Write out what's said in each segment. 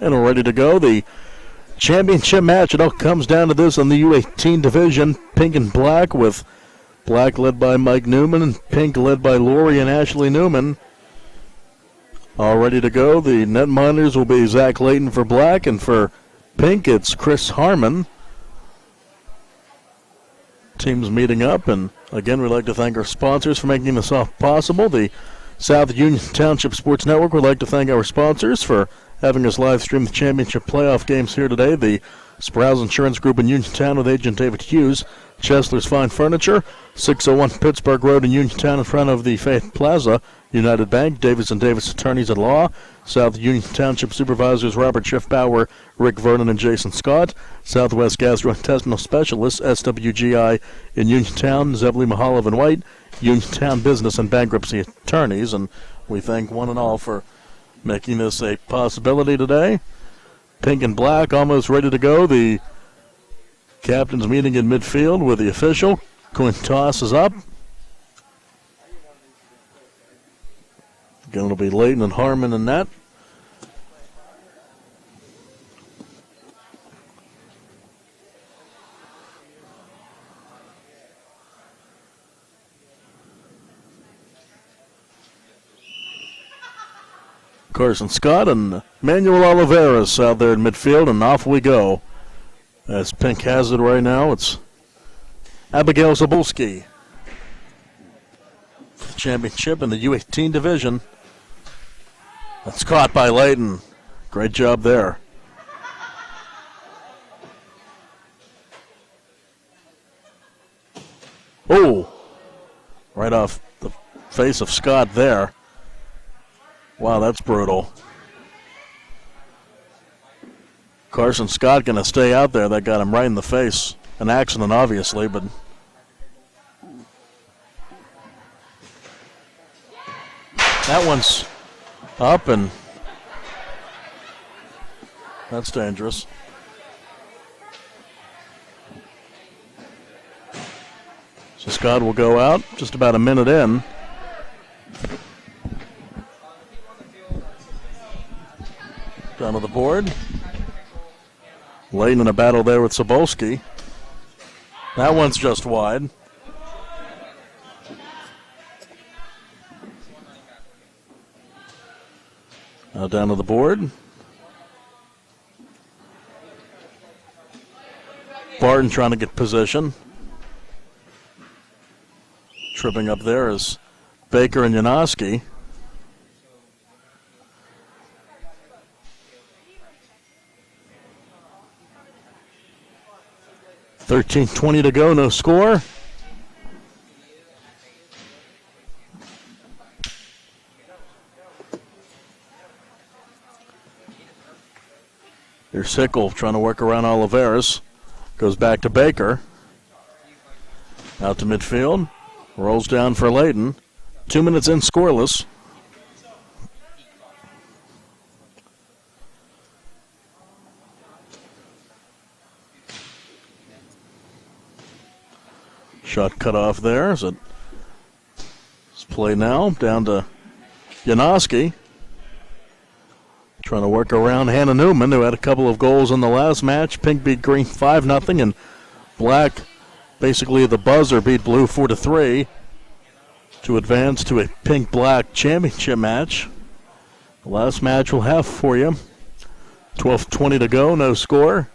And we're ready to go. The championship match. It all comes down to this on the U18 division. Pink and black, with black led by Mike Newman and pink led by Lori and Ashley Newman. All ready to go. The net monitors will be Zach Layton for black, and for pink it's Chris Harmon. Teams meeting up, and again we'd like to thank our sponsors for making this all possible. The South Union Township Sports Network would like to thank our sponsors for having us live stream the championship playoff games here today. The Sprouse Insurance Group in Uniontown with agent David Hughes. Chesler's Fine Furniture, 601 Pittsburgh Road in Uniontown in front of the Faith Plaza. United Bank, Davis & Davis Attorneys at Law. South Union Township Supervisors Robert Schiffbauer, Rick Vernon, and Jason Scott. Southwest Gastrointestinal Specialists, SWGI in Uniontown, Zebly Mahalav and White. Uniontown Business and Bankruptcy Attorneys. And we thank one and all for making this a possibility today. Pink and black almost ready to go. The captains meeting in midfield with the official. Coin toss is up. Again, it'll be Layton and Harmon in net. Carson Scott and Manuel Oliveras out there in midfield, and off we go. As Pink has it right now, it's Abigail Zabulski. For the championship in the U18 division. That's caught by Layton. Great job there. Oh, right off the face of Scott there. Wow, that's brutal. Carson Scott going to stay out there. That got him right in the face. An accident, obviously, but that one's up, and that's dangerous. So Scott will go out just about a minute in. Down to the board. Layton in a battle there with Sobolski. That one's just wide. Now down to the board. Barton trying to get position. Tripping up there is Baker and Janoski. $13:20 to go, no score. Here's Hickle trying to work around Oliveras. Goes back to Baker. Out to midfield. Rolls down for Layton. 2 minutes in, scoreless. Shot cut off there. It's play now down to Janoski. Trying to work around Hannah Newman, who had a couple of goals in the last match. Pink beat green 5-0, and black, basically the buzzer, beat blue 4-3 to advance to a pink-black championship match. The last match we'll have for you. 12:20 to go, no score.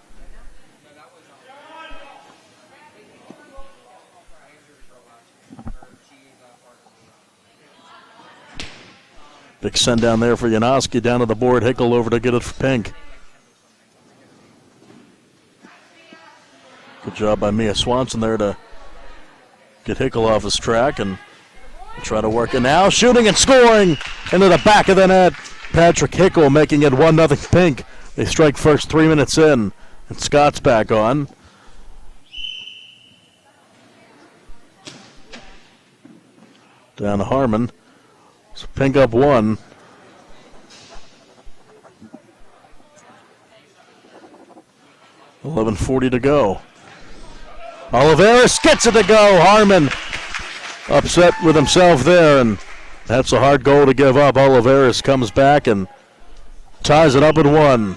Big send down there for Janoski, down to the board. Hickle over to get it for Pink. Good job by Mia Swanson there to get Hickle off his track and try to work it now. Shooting and scoring into the back of the net. Patrick Hickle making it 1-0 Pink. They strike first 3 minutes in, and Scott's back on. Down to Harmon. So Pink up 1. $11:40 to go. Oliveras gets it to go. Harmon upset with himself there, and that's a hard goal to give up. Oliveras comes back and ties it up at 1.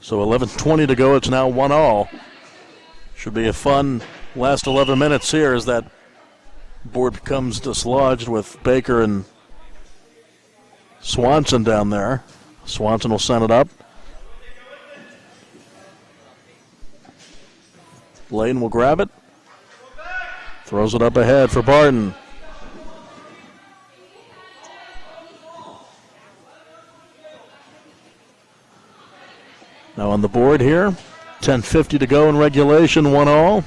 So 11:20 to go. It's now 1-all. Should be a fun last 11 minutes here as that board becomes dislodged with Baker and Swanson down there. Swanson will send it up. Layton will grab it. Throws it up ahead for Barton. Now on the board here, 10:50 to go in regulation, 1-all.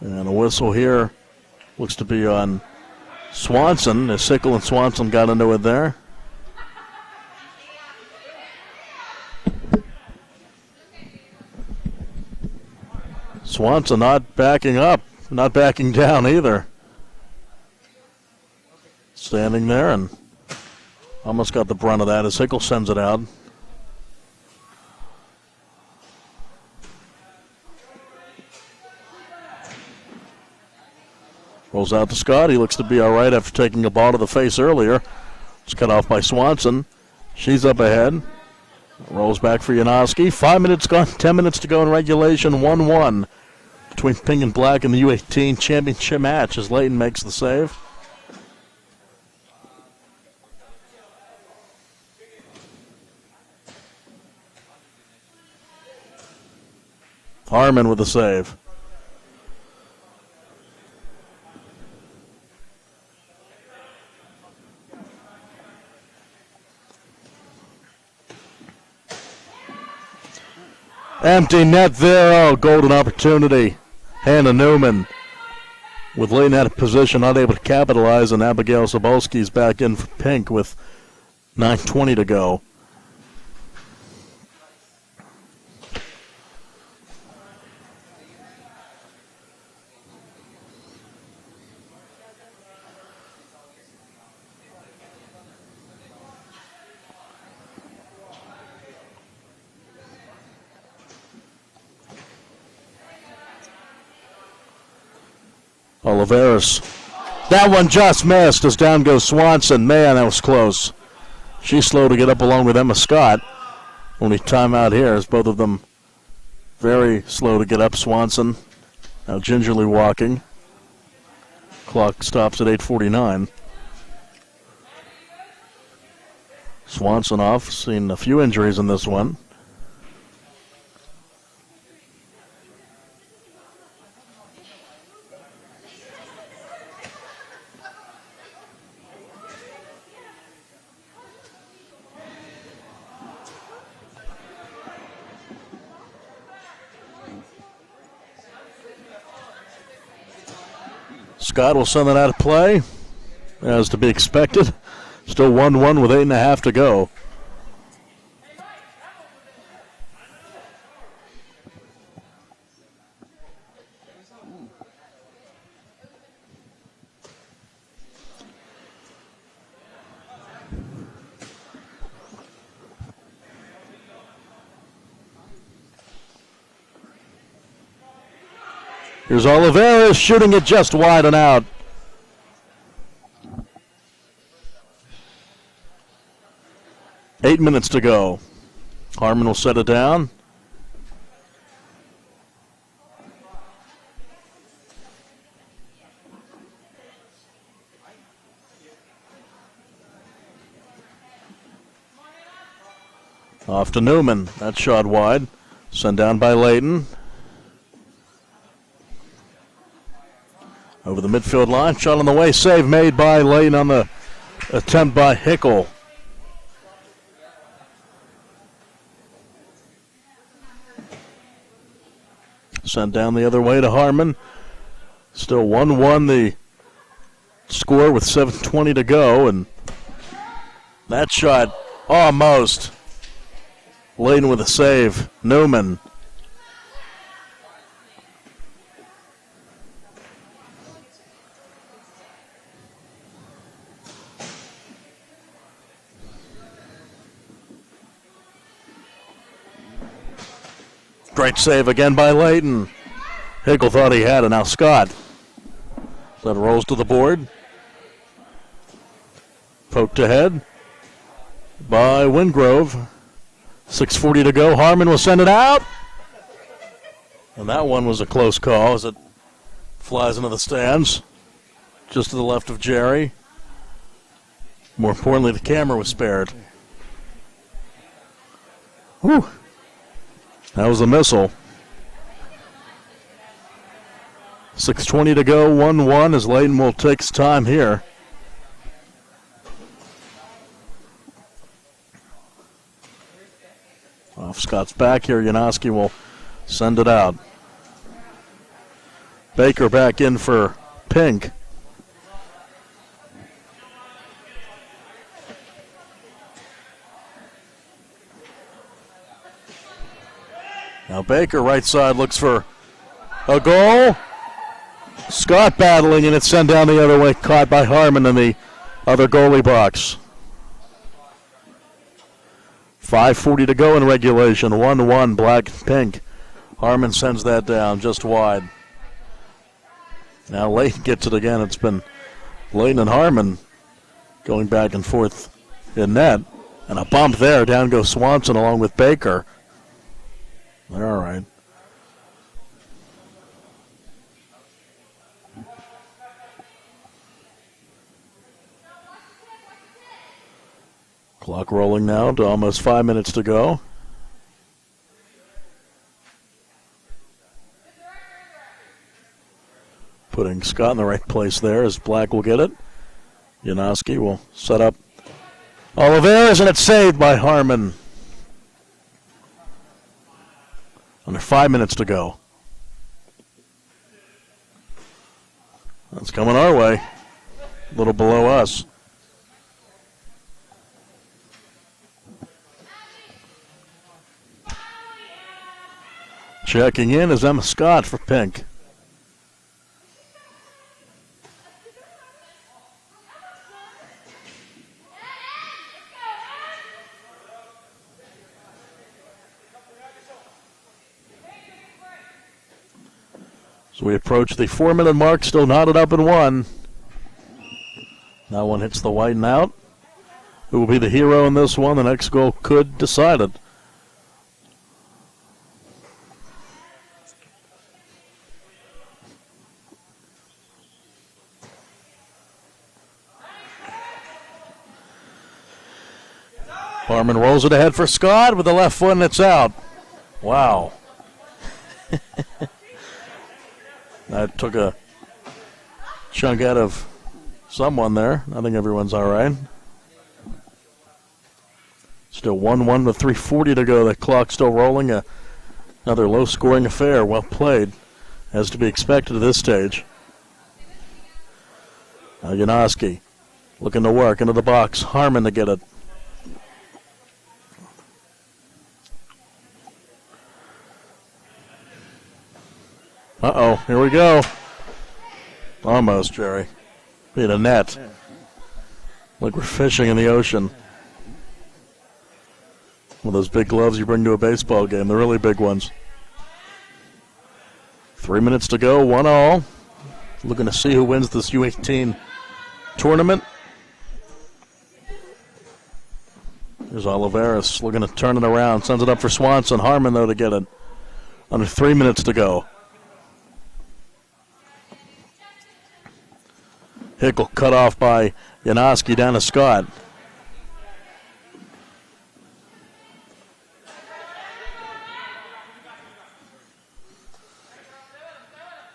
And a whistle here looks to be on Swanson, as Sickle and Swanson got into it there. Swanson not backing up, not backing down either. Standing there and almost got the brunt of that as Sickle sends it out. Rolls out to Scott. He looks to be all right after taking a ball to the face earlier. It's cut off by Swanson. She's up ahead. Rolls back for Janoski. 5 minutes gone, 10 minutes to go in regulation, 1-1 between Pink and Black in the U18 championship match as Layton makes the save. Harmon with the save. Empty net there. Oh, golden opportunity. Hannah Newman with Layton out of position, not able to capitalize, and Abigail Sobolski's back in for Pink with 9:20 to go. Oliveras. That one just missed as down goes Swanson. Man, that was close. She's slow to get up along with Emma Scott. Only timeout here is both of them very slow to get up. Swanson now gingerly walking. Clock stops at 8:49. Swanson off. Seen a few injuries in this one. Scott will send it out of play, as to be expected. Still 1-1 with 8.5 to go. Here's Oliveras shooting it just wide and out. Eight minutes to go. Harmon will set it down. Off to Newman. That shot wide. Sent down by Layton. Over the midfield line, shot on the way, save made by Layton on the attempt by Hickle. Sent down the other way to Harmon. Still 1-1 the score with 7:20 to go, and that shot almost. Layton with a save. Newman. Great save again by Layton. Hickle thought he had it. Now Scott. That rolls to the board. Poked ahead. by Wingrove. 6:40 to go. Harmon will send it out. And that one was a close call as it flies into the stands. Just to the left of Jerry. More importantly, the camera was spared. Whew. That was a missile. 6:20 to go, 1-1 as Layton will take his time here. Off Scott's back here, Janoski will send it out. Baker back in for Pink. Now Baker, right side, looks for a goal. Scott battling, and it's sent down the other way, caught by Harmon in the other goalie box. 5:40 to go in regulation. 1-1, Black-Pink. Harmon sends that down just wide. Now Layton gets it again. It's been Layton and Harmon going back and forth in net. And a bump there. Down goes Swanson along with Baker. They're all right. Clock rolling now to almost 5 minutes to go. Putting Scott in the right place there as Black will get it. Janoski will set up Oliveras, and it's saved by Harmon. Under 5 minutes to go. That's coming our way. A little below us. Checking in is Emma Scott for Pink. So we approach the 4-minute mark, still knotted up in one. That one hits the white and out. Who will be the hero in this one? The next goal could decide it. Harmon rolls it ahead for Scott with the left foot, and it's out. Wow. That took a chunk out of someone there. I think everyone's all right. Still 1-1 with 3:40 to go. The clock still rolling. Another low-scoring affair. Well played, as to be expected at this stage. Now Janoski looking to work into the box. Harmon to get it. Uh-oh, here we go. Almost, Jerry. Beat a net. Like we're fishing in the ocean. One of those big gloves you bring to a baseball game, the really big ones. 3 minutes to go, 1-1. Looking to see who wins this U18 tournament. There's Oliveras looking to turn it around. Sends it up for Swanson. Harmon, though, to get it. Under 3 minutes to go. Hickel cut off by Janoski down to Scott.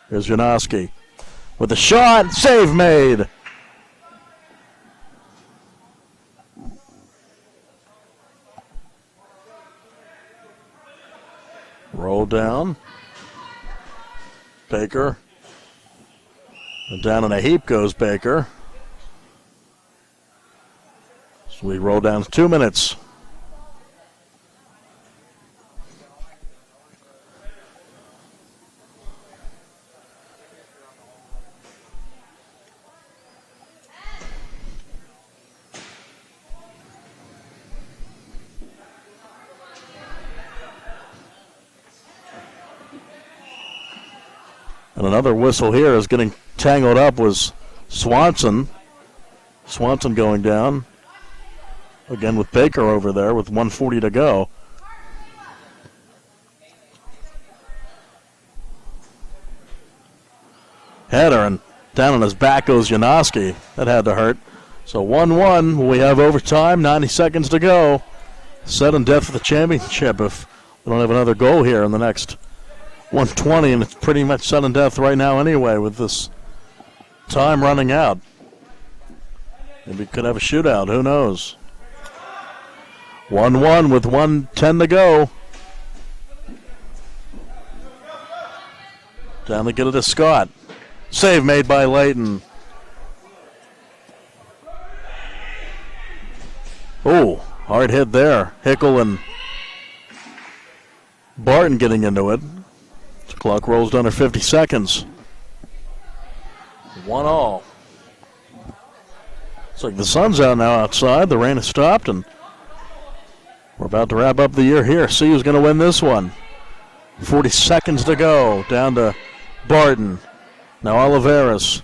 Here's Janoski with the shot. Save made. Roll down. Baker. And down in a heap goes Baker. So we roll down to 2 minutes. And another whistle here is getting tangled up was Swanson. Swanson going down. Again with Baker over there with 1:40 to go. Header, and down on his back goes Janoski. That had to hurt. So 1-1. We have overtime, 90 seconds to go. Sudden death for the championship if we don't have another goal here in the next 1:20, and it's pretty much sudden death right now anyway with this time running out. Maybe we could have a shootout. Who knows? 1-1 with 1:10 to go. Down to get it to Scott. Save made by Layton. Oh, hard hit there. Hickel and Barton getting into it. The clock rolls under 50 seconds. 1-1. Looks like the sun's out now outside. The rain has stopped, and we're about to wrap up the year here. See who's going to win this one. 40 seconds to go. Down to Barton. Now Oliveras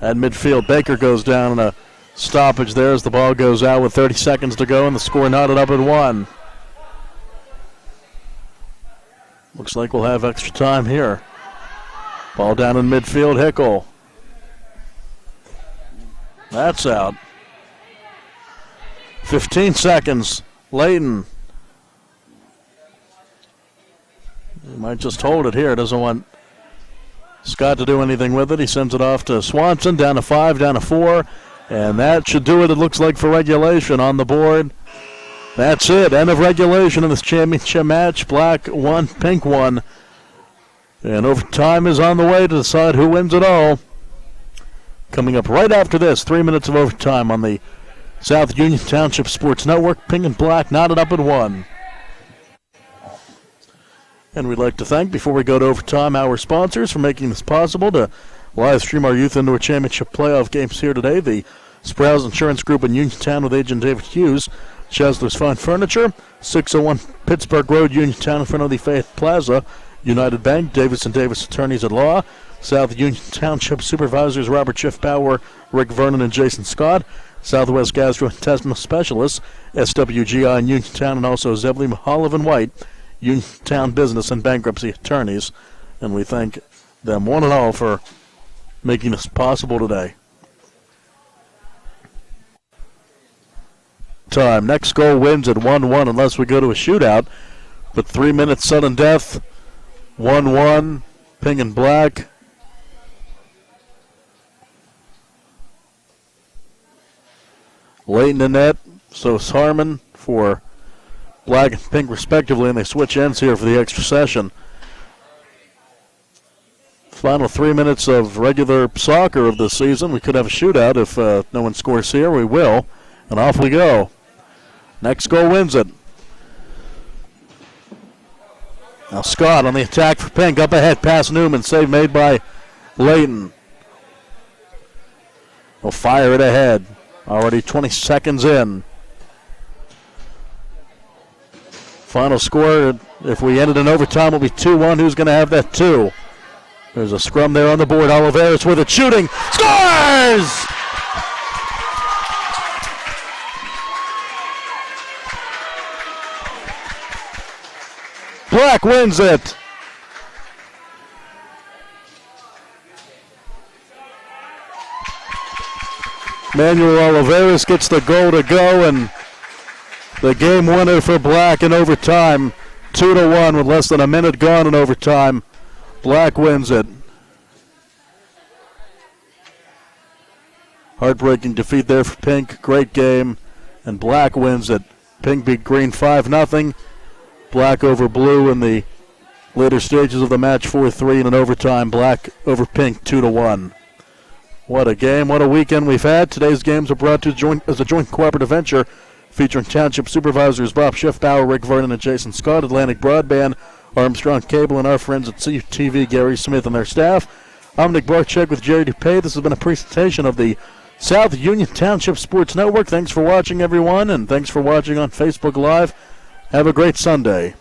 at midfield. Baker goes down in a stoppage there as the ball goes out with 30 seconds to go, and the score knotted up at 1. Looks like we'll have extra time here. Ball down in midfield. Hickel. That's out. 15 seconds. Layton. He might just hold it here. Doesn't want Scott to do anything with it. He sends it off to Swanson. Down to 5, down to 4. And that should do it, it looks like, for regulation on the board. That's it. End of regulation in this championship match. Black 1, pink 1. And overtime is on the way to decide who wins it all. Coming up right after this, 3 minutes of overtime on the South Union Township Sports Network. Pink and black knotted up at 1. And we'd like to thank, before we go to overtime, our sponsors for making this possible to live stream our youth into a championship playoff games here today. The Sprouse Insurance Group in Uniontown with agent David Hughes. Chesler's Fine Furniture, 601 Pittsburgh Road, Uniontown, in front of the Fayette Plaza. United Bank, Davis & Davis Attorneys at Law. South Union Township Supervisors Robert Schiffbauer, Rick Vernon, and Jason Scott. Southwest Gastrointestinal Specialists, SWGI in Uniontown, and also Zebley, Mahalev, and White, Uniontown Business and Bankruptcy Attorneys. And we thank them one and all for making this possible today. Time. Next goal wins at 1-1 unless we go to a shootout. But 3 minutes sudden death. 1-1. Pink and black. Layton and net. So it's Harmon for black and pink respectively, and they switch ends here for the extra session. Final 3 minutes of regular soccer of the season. We could have a shootout if no one scores here. We will. And off we go. Next goal wins it. Now Scott on the attack for pink. Up ahead past Newman. Save made by Layton. We'll fire it ahead. Already 20 seconds in. Final score, if we ended in overtime, will be 2-1. Who's going to have that 2? There's a scrum there on the board. Oliveras with it, shooting. Scores! Black wins it. Manuel Oliveras gets the goal to go, and the game winner for Black in overtime. 2-1 with less than a minute gone in overtime. Black wins it. Heartbreaking defeat there for Pink. Great game. And Black wins it. Pink beat Green 5-0. Black over Blue in the later stages of the match 4-3, and in overtime Black over Pink 2-1. What a game, what a weekend we've had. Today's games are brought to you as a joint cooperative venture featuring Township Supervisors Bob Schiffbauer, Rick Vernon, and Jason Scott, Atlantic Broadband, Armstrong Cable, and our friends at CTV, Gary Smith and their staff. I'm Nick Barczyk with Jerry DuPay. This has been a presentation of the South Union Township Sports Network. Thanks for watching, everyone, and thanks for watching on Facebook Live. Have a great Sunday.